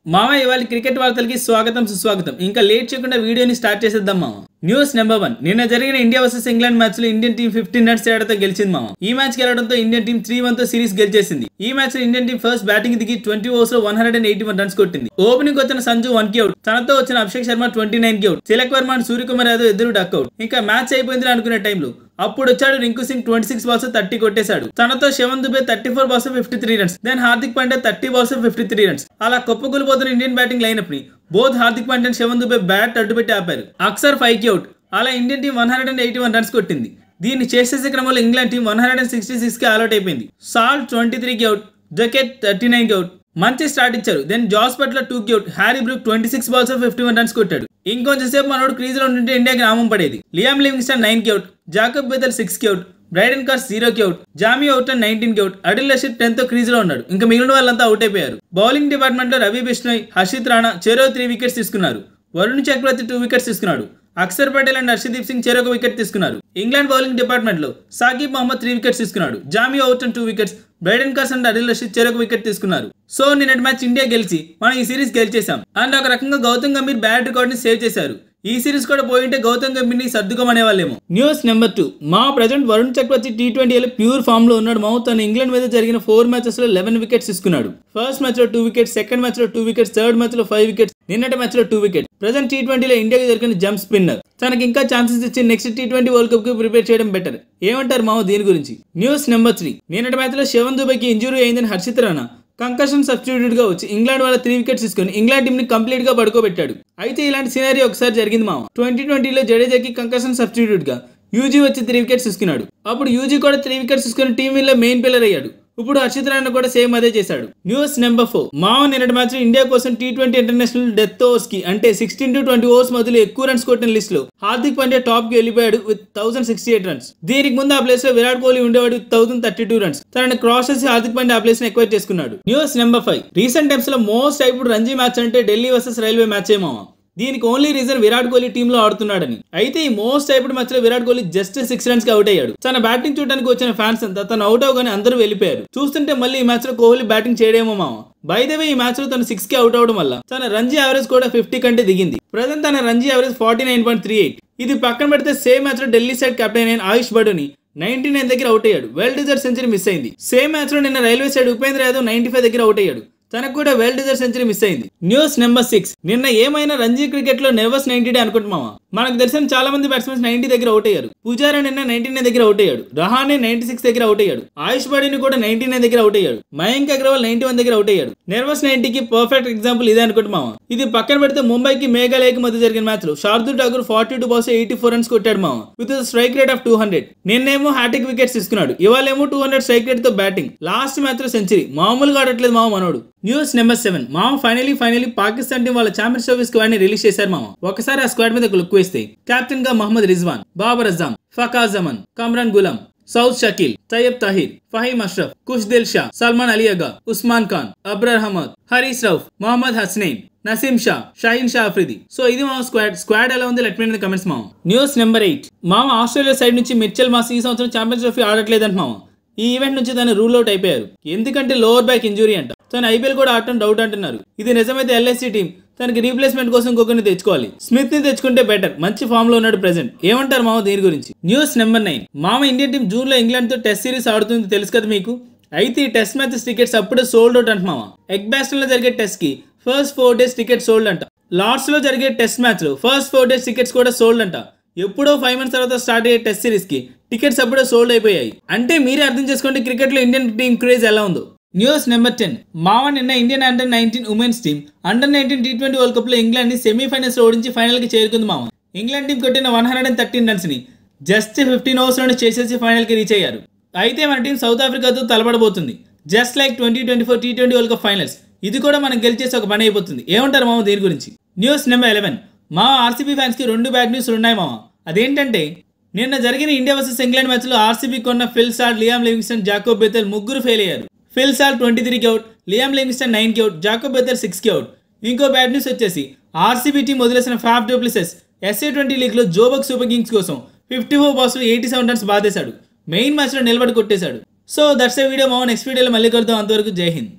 మామ ఇవాళ క్రికెట్ వార్తలకి స్వాగతం సుస్వాగతం. ఇంకా లేట్ చేయకుండా వీడియోని స్టార్ట్ చేసేద్దాం మామ. News number 1. నిన్న జరిగిన ఇండియా వర్సెస్ ఇంగ్లాండ్ మ్యాచ్ లో ఇండియన్ టీం 15 రన్స్ తేడాతో గెలిచింది మామ. ఈ మ్యాచ్ గెలవడంతో ఇండియన్ టీం 3-1 తో సిరీస్ గెలిచేసింది. ఈ మ్యాచ్ లో ఇండియన్ టీం ఫస్ట్ బ్యాటింగ్ దిగి 20 ఓవర్స్ లో 181 రన్స్ కొట్టింది. ఓపెనింగ్ వచ్చిన సంజు 1 కి అవుట్, తనతో వచ్చిన అభిషేక్ శర్మ 29 కి అవుట్, తిలక్ వర్మ అండ్ సూర్యకుమార్ యాదవ్ ఇద్దరు డక్ అవుట్. ఇంకా మ్యాచ్ అయిపోయింది అనుకునే టైంలో అప్పుడు వచ్చాడు రింకు సింగ్ 26 బాల్స్ 30 కొట్టేశాడు. తనతో Shivam Dube 34 balls 53 runs, then Hardik Pandya 30 balls 53 runs. అలా కుప్పకూలిపోతున్న ఇండియన్ బ్యాటింగ్ లైనప్ ని both Hardik Pandya and Shivam Dube bat అడ్డుపెట్టి ఆపారు. అక్సర్ 5 కి అవుట్. అలా ఇండియన్ టీం 181 రన్స్ కొట్టింది. దీన్ని చేసేసే క్రమంలో ఇంగ్లాండ్ టీం 166 కి ఆల్అౌట్ అయిపోయింది. సాల్ట్ 23 కి అవుట్, జకెట్ 39 కి అవుట్. మంచి స్టార్ట్ ఇచ్చారు. దెన్ జాస్ బట్లర్ 2 కి out, Harry Brook 26 balls 51 runs కొట్టాడు. ఇంకొంచెం సేపు మనోడు క్రీజ్ లో ఉంటే ఇండియాకి నామం పడేది. లియామ్ లివింగ్స్టన్ 9 కి అవుట్, జాకబ్ బెథెల్ 6 కి అవుట్, బ్రైడెన్ కార్స్ 0 కి అవుట్, జామీ అవుట్ 19 కి అవుట్, అడిల్ రషీద్ 10 తో క్రీజ్ లో ఉన్నాడు. ఇంకా మిగిలిన వాళ్ళంతా అవుట్ అయిపోయారు. బౌలింగ్ డిపార్ట్మెంట్ లో రవి బిష్ణోయ్, హర్షిత్ రాణా చెరో 3 వికెట్స్ తీసుకున్నారు. వరుణ్ చక్రవర్తి 2 వికెట్స్ తీసుకున్నాడు. అక్షర్ పటేల్ అండ్ హర్షదీప్ సింగ్ చెరొక వికెట్ తీసుకున్నారు. ఇంగ్లాండ్ బౌలింగ్ డిపార్ట్మెంట్ లో సాకిబ్ మహమ్మద్ 3 వికెట్స్ తీసుకున్నాడు. జామీ అవుట్ 2 wickets, Brydon Carse and Adil Rashid చెరొక వికెట్ తీసుకున్నారు. సో నిన్నటి మ్యాచ్ ఇండియా గెలిచి మనం ఈ సిరీస్ గెలిచేసాం. అండ్ ఒక రకంగా గౌతమ్ గంభీర్ బ్యాడ్ రికార్డ్ ని సేవ్ చేశారు. ఈ సిరీస్ కూడా పోయింటే గౌతమ్ గంభీర్ ని సర్దుకోమనే వాళ్ళేమో. News number 2. మా ప్రెజెంట్ వరుణ్ చక్రవర్తి T20లో ప్యూర్ ఫామ్ లో ఉన్నాడు. మావు తన ఇంగ్లాండ్ మీద జరిగిన 4 మ్యాచెస్ లో 11 వికెట్స్ తీసుకున్నాడు. ఫస్ట్ మ్యాచ్ లో 2 వికెట్స్, సెకండ్ మ్యాచ్ లో 2 వికెట్స్, థర్డ్ మ్యాచ్ లో 5 వికెట్స్, నిన్నటి మ్యాచ్ లో 2 వికెట్స్. ప్రెజెంట్ T20లో ఇండియాకి జరిగిన జంప్ స్పిన్నర్. తనకి ఇంకా ఛాన్సెస్ ఇచ్చి నెక్స్ట్ T20 వరల్డ్ కప్ కి ప్రిపేర్ చేయడం బెటర్. ఏమంటారు మావు దీని గురించి? News number 3. నిన్నటి మ్యాచ్ లో శివన్ దుబేకి ఇంజురీ అయిందని హర్షిత్ రాణా కంకషన్ సబ్స్టిట్యూట్ గా వచ్చి ఇంగ్లాండ్ వాళ్ళ 3 వికెట్స్ తీసుకుని ఇంగ్లాండ్ టీం ని కంప్లీట్ గా పడుకోబెట్టాడు. అయితే ఇలాంటి సినారీ ఒకసారి జరిగింది మామ. 2020లో జడేజాకి కంకషన్ సబ్స్టిట్యూట్ గా యూజీ వచ్చి 3 వికెట్స్ తీసుకున్నాడు. అప్పుడు యూజీ కూడా 3 వికెట్స్ తీసుకుని టీం లో మెయిన్ పిల్లర్ అయ్యాడు. ఇప్పుడు హర్షిత్ రాణా కూడా సేమ్ అదే చేశాడు. News number 4. మామ నిన్నటి మ్యాచ్ ఇండియా కోసం T20 ఇంటర్నేషనల్ డెత్ ఓవర్స్ కి అంటే 16 to 20 ఓవర్స్ మధ్యలో ఎక్కువ రన్స్ కొట్టిన లిస్ట్ లో హార్దిక్ పాండ్యా టాప్ కి వెళ్ళిపోయాడు విత్ 1068 రన్స్. దీనికి ముందు ఆ ప్లేస్ లో విరాట్ కోహ్లీ ఉండేవాడు విత్ 1032 రన్స్. తనని క్రాస్ చేసి హార్దిక్ పాండ్యా ఆ ప్లేస్ ని ఎక్వైర్ చేసుకున్నాడు. News number 5. రీసెంట్ టైమ్స్ లో మోస్ట్ ఇప్పుడు రంజీ మ్యాచ్ అంటే ఢిల్లీ వర్సెస్ రైల్వే మ్యాచ్ మామ. దీనికి only reason Virat Kohli team లో ఆడుతున్నాడని. అయితే ఈ మోస్ట్ అయిపోయిన మ్యాచ్ లో విరాట్ కోహ్లీ జస్ట్ 6 రన్స్ కి అవుట్ అయ్యాడు. తన బ్యాటింగ్ చూడడానికి వచ్చిన ఫ్యాన్స్ అంతా తను అవుట్ అవగానే అందరూ వెళ్ళిపోయారు. చూస్తుంటే మళ్ళీ ఈ మ్యాచ్ లో కోహ్లీ బ్యాటింగ్ చేయడేమో మామ. బై ద వే ఈ మ్యాచ్ లో తను 6 కి అవుట్ అవడం వల్ల తన రంజీ యావరేజ్ కూడా 50 కంటే దిగింది. ప్రజెంట్ తన రంజీ యావరేజ్ 49.38. ఇది పక్కన పెడితే సేమ్ మ్యాచ్ లో ఢిల్లీ సైడ్ కెప్టెన్ అయిన ఆయుష్ బడోని 99 దగ్గర అవుట్ అయ్యాడు. వెల్ డిజర్వ్ సెంచరీ మిస్ అయింది. సేమ్ మ్యాచ్ లో నిన్న రైల్వే సైడ్ ఉపేంద్ర యాదవ్ 95 దగ్గర అవుట్ అయ్యాడు. తనకు కూడా వెల్ డిజర్వ్ సెంచరీ మిస్ అయింది. News number 6. నిన్న ఏమైనా రంజీ క్రికెట్ లో నెర్వస్ 90 డే అనుకుంటున్నామా? మనకు తెలిసిన చాలా మంది బ్యాట్స్మెన్స్ 90 దగ్గర అవుట్ అయ్యారు. పుజారా నిన్న 99 దగ్గర అవుట్ అయ్యాడు. రహానే 96 దగ్గర అవుట్ అయ్యాడు. ఆయుష్ బడీని కూడా 99 దగ్గర అవుట్ అయ్యాడు. మయాంక్ అగర్వాల్ 91 దగ్గర అవుట్ అయ్యాడు. నెర్వస్ 90కి పర్ఫెక్ట్ ఎగ్జాంపుల్ ఇదే అనుకుంటున్నామా? ఇది పక్కన పెడితే ముంబైకి మేఘాలయకి మధ్య జరిగిన మ్యాచ్ లో శార్దూల్ ఠాకూర్ 42 బాల్స్ 84 రన్స్ కొట్టాడు మామ విత్ స్ట్రైక్ రేట్ ఆఫ్ 200. నిన్నేమో హ్యాట్రిక్ వికెట్స్ తీసుకున్నాడు. ఇవాళేమో 200 స్ట్రైక్ రేట్ తో బ్యాటింగ్. లాస్ట్ మ్యాచ్ లో సెంచరీ మామూలుగా ఆడట్లేదు మామ మనోడు. News number 7. మామ ఫైనలీ పాకిస్తాన్ టీం వాళ్ళ ఛాంపియన్స్ ట్రోఫీ స్క్వాడ్ ని రిలీజ్ చేశారు మామ. ఒకసారి ఆ స్క్వాడ్ మీద లుక్ వేస్తే కెప్టెన్ గా మహమ్మద్ రిజ్వాన్, బాబర్ అజమ్, ఫకాజ్ జమన్, కమ్రాన్ గులాం, సౌద్ షకీల్, తయ్యబ్ తాహిర్, ఫహీమ్ అష్రఫ్, కుష్ దిల్ షా, సల్మాన్ అలీ అగా, ఉస్మాన్ ఖాన్, అబ్రార్ అహ్మద్, హరీస్ రౌఫ్, మొహమ్మద్ హస్నైన్, నసీం షా, షాహీన్ షా అఫ్రిది. సో ఇది మా స్క్వాడ్ ఎలా ఉంది let me know in the comments మామ. News number 8. మామ ఆస్ట్రేలియా సైడ్ నుంచి మిచెల్ మాస్ ఈ సంవత్సరం ఛాంపియన్స్ ట్రోఫీ ఆడట్లేదంట మామ. ఈ ఈవెంట్ నుంచి తను రూల్ అవుట్ అయిపోయారు. ఎందుకంటే లోవర్ బ్యాక్ ఇంజురీ అంట. తను IPL కూడా ఆడటం డౌట్ అంటున్నారు. ఇది నిజమైతే LSC టీం తనకి రీప్లేస్మెంట్ కోసం ఇంకొకరిని తెచ్చుకోవాలి. స్మిత్ ని తెచ్చుకుంటే బెటర్. మంచి ఫామ్ లో ఉన్నాడు ప్రెసెంట్. ఏమంటారు మామ దీని గురించి? News number 9. మామ ఇండియన్ టీం జూన్ లో ఇంగ్లాండ్ తో టెస్ట్ సిరీస్ ఆడుతుంది తెలుసు కదా మీకు. అయితే ఈ టెస్ట్ మ్యాచెస్ టికెట్స్ అప్పుడే సోల్డ్ అవుట్ అంట మామ. ఎగ్బాస్టన్ లో జరిగే టెస్ట్ కి ఫస్ట్ 4 days టికెట్ సోల్డ్ అంట. లార్డ్స్ లో జరిగే టెస్ట్ మ్యాచ్ లో ఫస్ట్ 4 days టికెట్స్ కూడా సోల్డ్ అంట. ఎప్పుడో 5 months తర్వాత స్టార్ట్ అయ్యే టెస్ట్ సిరీస్ కి టికెట్స్ అప్పుడే సోల్డ్ అయిపోయాయి. అంటే మీరే అర్థం చేసుకోండి క్రికెట్ లో ఇండియన్ టీం క్రేజ్ ఎలా ఉందో. News number 10. మామ నిన్న Indian under-19 women's team under-19 T20 World cup లో ఇంగ్లాండ్ ని సెమీఫైనల్స్ లో ఓడించి ఫైనల్ కి చేరుకుంది మామ. ఇంగ్లాండ్ టీం కొట్టిన 113 రన్స్ ని జస్ట్ 15 ఓవర్స్ లోనే చేసేసి ఫైనల్ కి రీచ్ అయ్యారు. అయితే మన టీం సౌత్ ఆఫ్రికాతో తలపడబోతుంది. Just like 2024 T20 World Cup finals. ఇది కూడా మనం గెలిచేసి ఒక పని అయిపోతుంది. ఏమంటారు మామ దీని గురించి? News number 11. మా RCB ఫ్యాన్స్ కి 2 బ్యాడ్ న్యూస్ ఉన్నాయి మామ. అదేంటంటే నిన్న జరిగిన ఇండియా వర్సెస్ ఇంగ్లాండ్ మ్యాచ్ లో RCB కొన్న Phil Salt, Liam Livingstone, Jacob Bethell ముగ్గురు ఫెయిల్ అయ్యారు. ఫిల్ సాల్ట్ 23 కి అవుట్, లియామ్ లివింగ్స్టన్ 9 కి అవుట్, జాకబ్ బెథెల్ 6 కి అవుట్. ఇంకో బ్యాడ్ న్యూస్ వచ్చేసి RCB టీం వదిలేసిన Faf du Plessis SA20 league లో జోబక్ సూపర్ కింగ్స్ కోసం 54 బాల్స్ 87 రన్స్ బాధేశాడు. మెయిన్ మ్యాచ్ లో నిలబడి కొట్టేశాడు. సో దట్స్ ఏ వీడియో మామ. నెక్స్ట్ వీడియోలో మళ్ళీ కలుద్దాం. అంతవరకు జై హింద్.